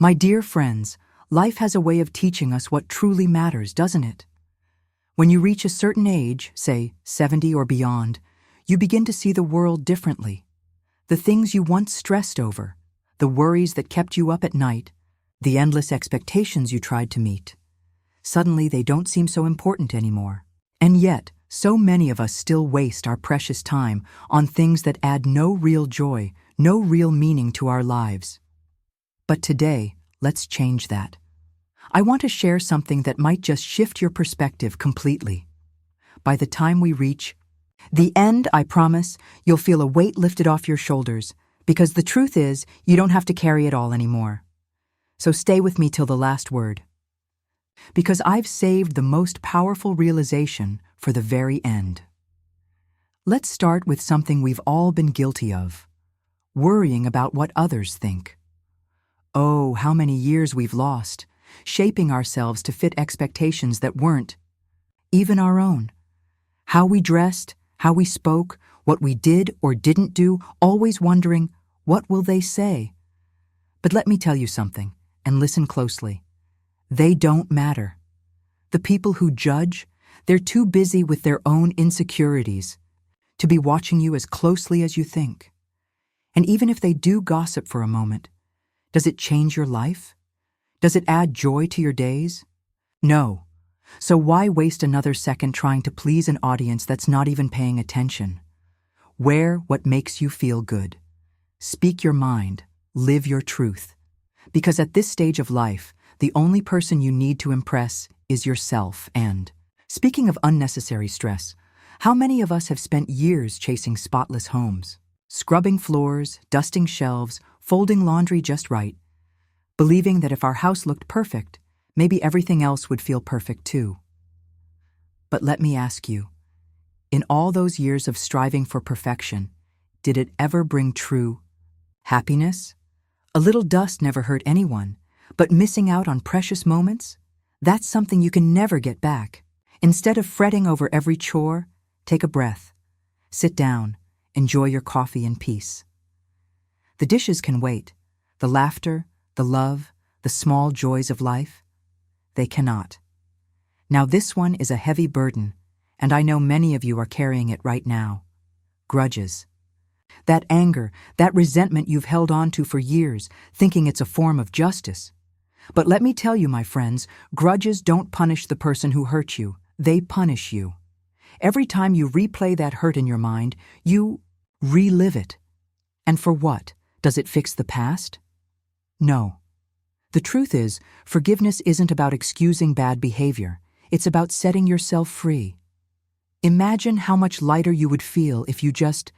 My dear friends, life has a way of teaching us what truly matters, doesn't it? When you reach a certain age, say 70 or beyond, you begin to see the world differently. The things you once stressed over, the worries that kept you up at night, the endless expectations you tried to meet. Suddenly they don't seem so important anymore. And yet, so many of us still waste our precious time on things that add no real joy, no real meaning to our lives. But today, let's change that. I want to share something that might just shift your perspective completely. By the time we reach the end, I promise, you'll feel a weight lifted off your shoulders, because the truth is, you don't have to carry it all anymore. So stay with me till the last word. Because I've saved the most powerful realization for the very end. Let's start with something we've all been guilty of: worrying about what others think. Oh, how many years we've lost, shaping ourselves to fit expectations that weren't even our own. How we dressed, how we spoke, what we did or didn't do, always wondering, what will they say? But let me tell you something, and listen closely. They don't matter. The people who judge, they're too busy with their own insecurities to be watching you as closely as you think. And even if they do gossip for a moment, does it change your life? Does it add joy to your days? No. So why waste another second trying to please an audience that's not even paying attention? Wear what makes you feel good. Speak your mind. Live your truth. Because at this stage of life, the only person you need to impress is yourself. And speaking of unnecessary stress, how many of us have spent years chasing spotless homes, scrubbing floors, dusting shelves, folding laundry just right, believing that if our house looked perfect, maybe everything else would feel perfect too. But let me ask you, in all those years of striving for perfection, did it ever bring true happiness? A little dust never hurt anyone, but missing out on precious moments? That's something you can never get back. Instead of fretting over every chore, take a breath. Sit down, enjoy your coffee in peace. The dishes can wait. The laughter, the love, the small joys of life, they cannot. Now this one is a heavy burden, and I know many of you are carrying it right now. Grudges. That anger, that resentment you've held on to for years, thinking it's a form of justice. But let me tell you, my friends, grudges don't punish the person who hurt you. They punish you. Every time you replay that hurt in your mind, you relive it. And for what? Does it fix the past? No. The truth is, forgiveness isn't about excusing bad behavior. It's about setting yourself free. Imagine how much lighter you would feel if you just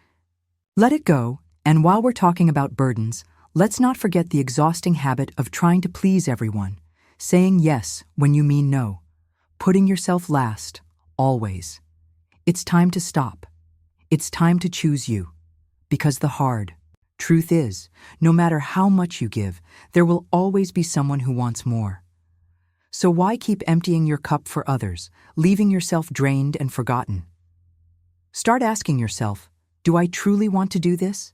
let it go. And while we're talking about burdens, let's not forget the exhausting habit of trying to please everyone, saying yes when you mean no, putting yourself last, always. It's time to stop. It's time to choose you. Because the hard truth is, no matter how much you give, there will always be someone who wants more. So why keep emptying your cup for others, leaving yourself drained and forgotten? Start asking yourself, do I truly want to do this?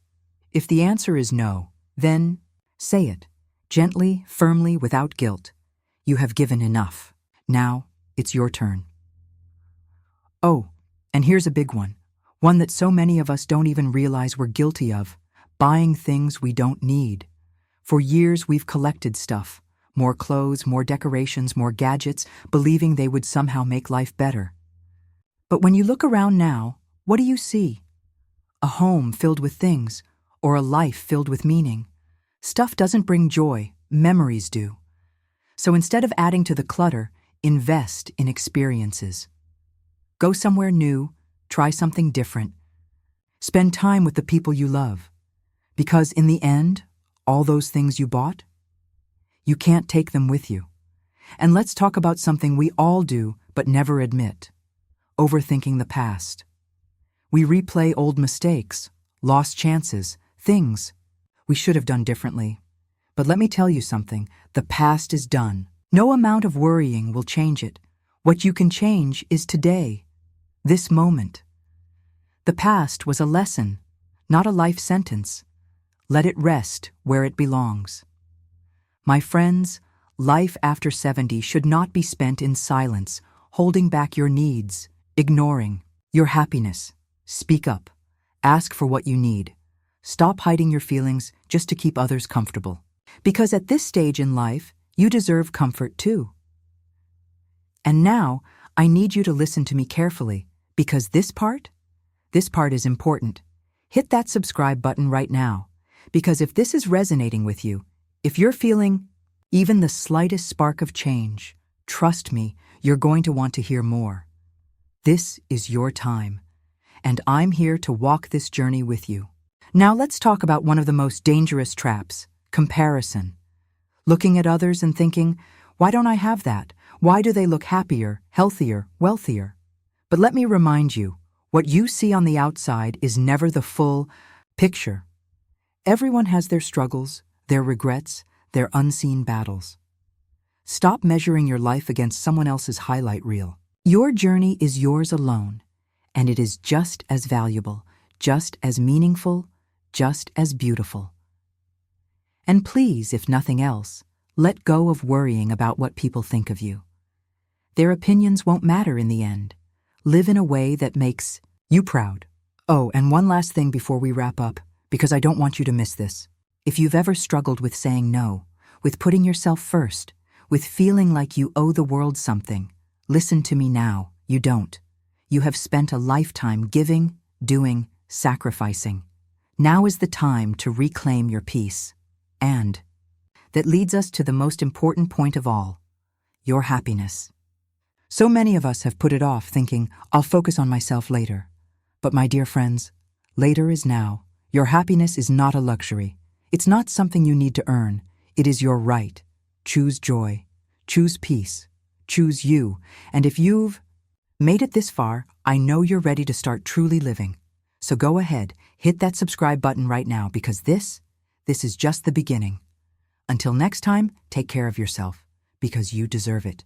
If the answer is no, then say it, gently, firmly, without guilt. You have given enough. Now, it's your turn. Oh, and here's a big one that so many of us don't even realize we're guilty of: buying things we don't need. For years we've collected stuff, more clothes, more decorations, more gadgets, believing they would somehow make life better. But when you look around now, what do you see? A home filled with things, or a life filled with meaning. Stuff doesn't bring joy, memories do. So instead of adding to the clutter, invest in experiences. Go somewhere new, try something different. Spend time with the people you love. Because in the end, all those things you bought, you can't take them with you. And let's talk about something we all do but never admit: overthinking the past. We replay old mistakes, lost chances, things we should have done differently. But let me tell you something, the past is done. No amount of worrying will change it. What you can change is today, this moment. The past was a lesson, not a life sentence. Let it rest where it belongs. My friends, life after 70 should not be spent in silence, holding back your needs, ignoring your happiness. Speak up. Ask for what you need. Stop hiding your feelings just to keep others comfortable. Because at this stage in life, you deserve comfort too. And now, I need you to listen to me carefully, because this part is important. Hit that subscribe button right now, because if this is resonating with you, if you're feeling even the slightest spark of change, trust me, you're going to want to hear more. This is your time, and I'm here to walk this journey with you. Now let's talk about one of the most dangerous traps, comparison. Looking at others and thinking, why don't I have that? Why do they look happier, healthier, wealthier? But let me remind you, what you see on the outside is never the full picture. Everyone has their struggles, their regrets, their unseen battles. Stop measuring your life against someone else's highlight reel. Your journey is yours alone, and it is just as valuable, just as meaningful, just as beautiful. And please, if nothing else, let go of worrying about what people think of you. Their opinions won't matter in the end. Live in a way that makes you proud. Oh, and one last thing before we wrap up, because I don't want you to miss this. If you've ever struggled with saying no, with putting yourself first, with feeling like you owe the world something, listen to me now. You don't. You have spent a lifetime giving, doing, sacrificing. Now is the time to reclaim your peace. And that leads us to the most important point of all, your happiness. So many of us have put it off thinking, I'll focus on myself later. But my dear friends, later is now. Your happiness is not a luxury. It's not something you need to earn. It is your right. Choose joy. Choose peace. Choose you. And if you've made it this far, I know you're ready to start truly living. So go ahead, hit that subscribe button right now, because this is just the beginning. Until next time, take care of yourself, because you deserve it.